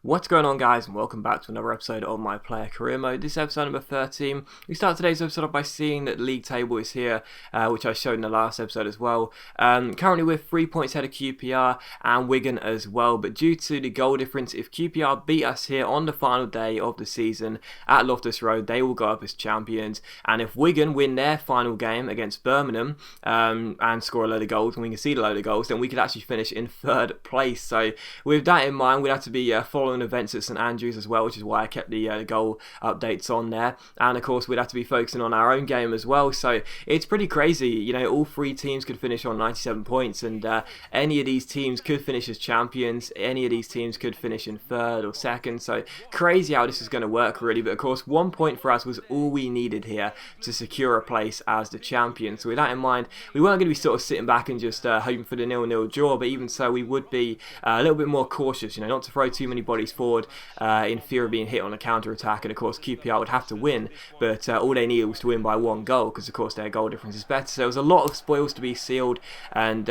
What's going on, guys, and welcome back to another episode of my player career mode. This is episode number 13. We start today's episode off by seeing that the league table is here, which I showed in the last episode as well. Currently we're 3 points ahead of QPR and Wigan as well, but due to the goal difference, if QPR beat us here on the final day of the season at Loftus Road, they will go up as champions. And if Wigan win their final game against Birmingham and score a load of goals, and we can see a load of goals, then we could actually finish in third place. So with that in mind, we'd have to be following events at St Andrews as well, which is why I kept the goal updates on there. And of course we'd have to be focusing on our own game as well, so it's pretty crazy. You know, all three teams could finish on 97 points, and any of these teams could finish as champions, any of these teams could finish in third or second, so crazy how this is going to work really. But of course 1 point for us was all we needed here to secure a place as the champions. So with that in mind, we weren't going to be sort of sitting back and just hoping for the 0-0 draw, but even so we would be a little bit more cautious, you know, not to throw too many bodies forward in fear of being hit on a counter attack. And of course QPR would have to win, but all they needed was to win by 1 goal, because of course their goal difference is better. So there was a lot of spoils to be sealed and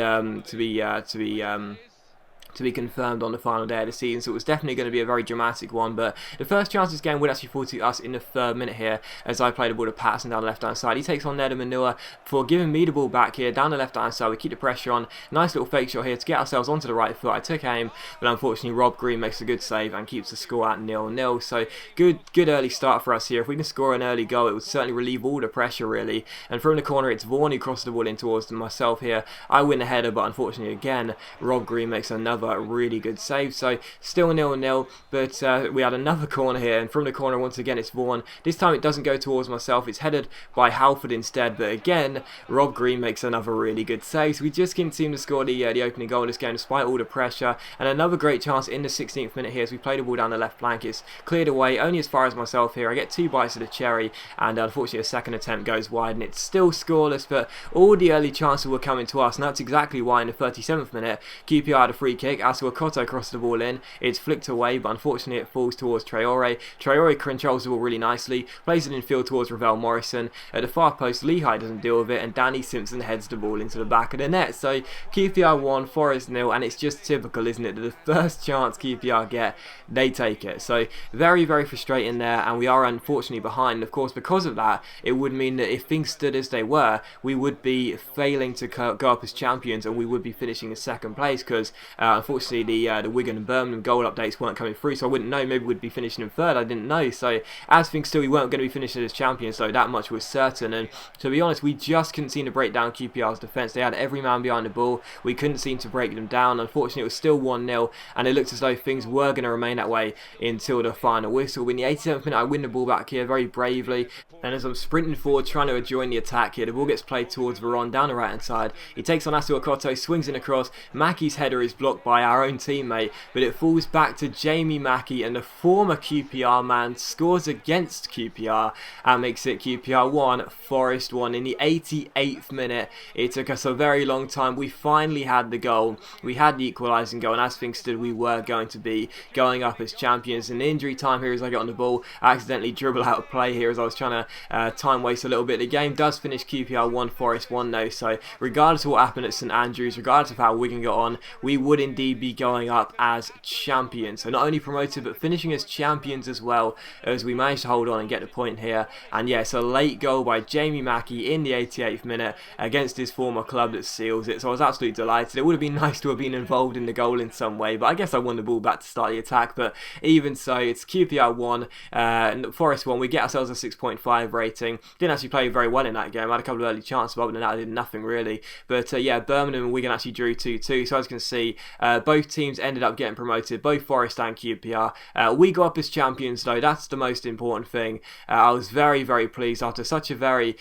to be confirmed on the final day of the season, so it was definitely going to be a very dramatic one. But the first chance of this game would actually fall to us in the 3rd minute here, as I played the ball to Patterson down the left hand side. He takes on there to Manua for giving me the ball back here down the left hand side. We keep the pressure on, nice little fake shot here to get ourselves onto the right foot. I took aim, but unfortunately Rob Green makes a good save and keeps the score at 0-0. So good early start for us here. If we can score an early goal, it would certainly relieve all the pressure really. And from the corner it's Vaughan who crosses the ball in towards myself here. I win the header, but unfortunately again Rob Green makes another really good save. So still 0-0, but we had another corner here, and from the corner once again it's Vaughan. This time it doesn't go towards myself, it's headed by Halford instead, but again Rob Green makes another really good save. So we just couldn't seem to score the opening goal in this game despite all the pressure. And another great chance in the 16th minute here as we play the ball down the left flank. It's cleared away only as far as myself here. I get 2 bites of the cherry, and unfortunately a second attempt goes wide and it's still scoreless, but all the early chances were coming to us, and that's exactly why in the 37th minute QPR had a free kick. Asuakoto crosses the ball in, it's flicked away, but unfortunately it falls towards Traore. Traore controls the ball really nicely, plays it in field towards Ravel Morrison. At the far post, Lehigh doesn't deal with it, and Danny Simpson heads the ball into the back of the net. So QPR 1, Forest 0, and it's just typical, isn't it, that the first chance QPR get, they take it. So very frustrating there, and we are unfortunately behind. Of course, because of that, it would mean that if things stood as they were, we would be failing to go up as champions, and we would be finishing in 2nd place, because unfortunately the Wigan and Birmingham goal updates weren't coming through, so I wouldn't know. Maybe we'd be finishing in 3rd, I didn't know. So as things stood, we weren't going to be finishing as champions, so that much was certain. And to be honest, we just couldn't seem to break down QPR's defence. They had every man behind the ball, we couldn't seem to break them down. Unfortunately it was still 1-0, and it looked as though things were going to remain that way until the final whistle. In the 87th minute I win the ball back here very bravely, and as I'm sprinting forward trying to join the attack here, the ball gets played towards Veron down the right hand side. He takes on Asuakoto, swings in across. Mackey's header is blocked by our own teammate, but it falls back to Jamie Mackey, and the former QPR man scores against QPR and makes it QPR 1, Forest 1 in the 88th minute. It took us a very long time. We finally had the goal, we had the equalising goal, and as things stood we were going to be going up as champions. In injury time here, as I get on the ball, I accidentally dribble out of play here as I was trying to time waste a little bit. The game does finish QPR 1, Forest 1 though, so regardless of what happened at St Andrews, regardless of how Wigan got on, we would indeed be going up as champions. So not only promoted, but finishing as champions as well, as we managed to hold on and get the point here. And yes, a late goal by Jamie Mackey in the 88th minute against his former club that seals it. So I was absolutely delighted. It would have been nice to have been involved in the goal in some way, but I guess I won the ball back to start the attack. But even so, it's QPR 1, Forest 1. We get ourselves a 6.5 rating. Didn't actually play very well in that game. I had a couple of early chances, but other than that I did nothing really. But yeah, Birmingham and Wigan actually drew 2-2. So as you can see, both teams ended up getting promoted, both Forest and QPR. We got up as champions though, that's the most important thing. I was very pleased after such a very,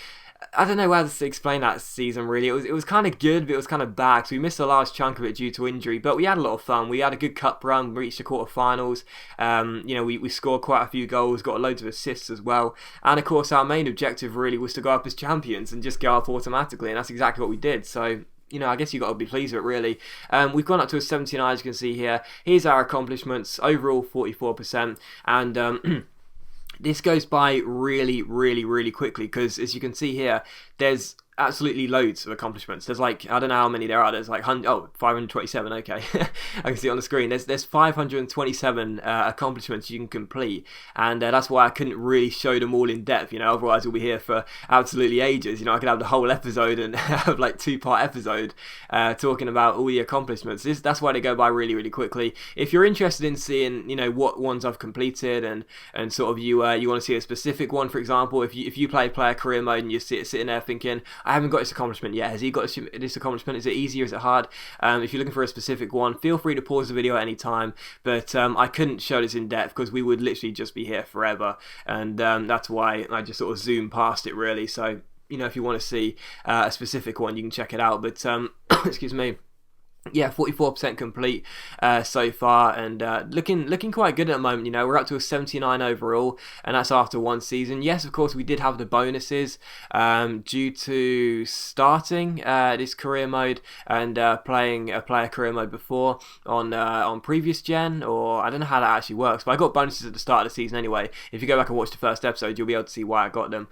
I don't know how to explain that season really. It was kind of good, but it was kind of bad. So we missed a large chunk of it due to injury, but we had a lot of fun. We had a good cup run, reached the quarterfinals. You know, we scored quite a few goals, got loads of assists as well. And of course our main objective really was to go up as champions and just go up automatically, and that's exactly what we did. So you know, I guess you've got to be pleased with it really. We've gone up to a 79, as you can see here. Here's our accomplishments. Overall 44%, and this goes by really quickly, because as you can see here, there's absolutely loads of accomplishments. There's like, I don't know how many there are. There's like 527. Okay, I can see it on the screen. There's 527 accomplishments you can complete, and that's why I couldn't really show them all in depth. You know, otherwise we'll be here for absolutely ages. You know, I could have the whole episode and have like 2-part episode talking about all the accomplishments. That's why they go by really, really quickly. If you're interested in seeing, you know, what ones I've completed and sort of you want to see a specific one, for example, if you play player career mode and you're sitting there thinking, I haven't got this accomplishment yet. Has he got this accomplishment? Is it easy or is it hard? If you're looking for a specific one, feel free to pause the video at any time. But I couldn't show this in depth because we would literally just be here forever, and that's why I just sort of zoomed past it really. So, you know, if you want to see a specific one, you can check it out. But excuse me. Yeah, 44% complete so far, and looking quite good at the moment. You know, we're up to a 79 overall, and that's after one season. Yes, of course, we did have the bonuses due to starting this career mode and playing a player career mode before on previous gen, or I don't know how that actually works, but I got bonuses at the start of the season anyway. If you go back and watch the first episode, you'll be able to see why I got them.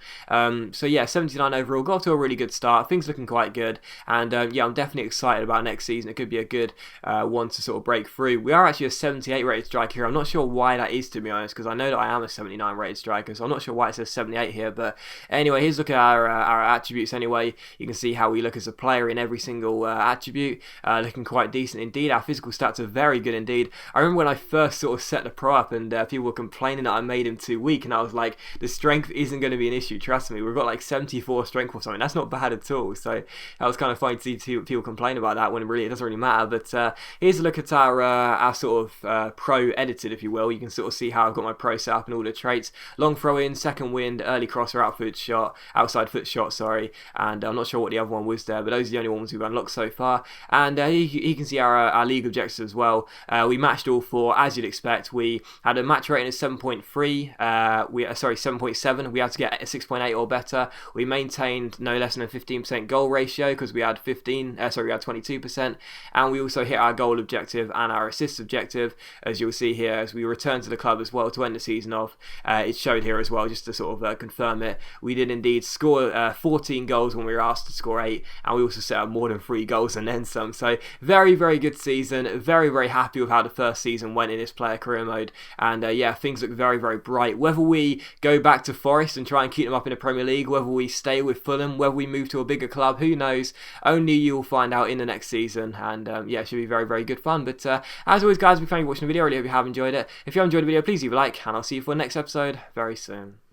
So yeah, 79 overall, got to a really good start. Things looking quite good, and yeah, I'm definitely excited about next season. It could be a good one to sort of break through. We are actually a 78 rated striker here. I'm not sure why that is, to be honest, because I know that I am a 79 rated striker, so I'm not sure why it says 78 here. But anyway, here's a look at our attributes anyway. You can see how we look as a player in every single attribute, looking quite decent indeed. Our physical stats are very good indeed. I remember when I first sort of set the pro up and people were complaining that I made him too weak, and I was like, the strength isn't going to be an issue, trust me. We've got like 74 strength or something. That's not bad at all. So that was kind of funny to see people complain about that when really it doesn't really matter. But here's a look at our sort of pro edited, if you will. You can sort of see how I've got my pro set up and all the traits. Long throw in, second wind, early crosser, outside foot shot, sorry. And I'm not sure what the other one was there, but those are the only ones we've unlocked so far. And you can see our league objectives as well. We matched all four, as you'd expect. We had a match rating of 7.3, 7.7. We had to get a 6.8 or better. We maintained no less than a 15% goal ratio because we had 22%, and we also hit our goal objective and our assist objective, as you'll see here as we return to the club as well to end the season off. It showed here as well, just to sort of confirm it. We did indeed score 14 goals when we were asked to score 8, and we also set up more than 3 goals and then some. So very, very good season. Very, very happy with how the first season went in this player career mode, and yeah, things look very, very bright. Whether we go back to Forest and try and keep them up in the Premier League, whether we stay with Fulham, whether we move to a bigger club, who knows? Only you'll find out in the next season, and yeah, it should be very, very good fun. But as always, guys, thank you for watching the video. I really hope you have enjoyed it. If you have enjoyed the video, please leave a like, and I'll see you for the next episode very soon.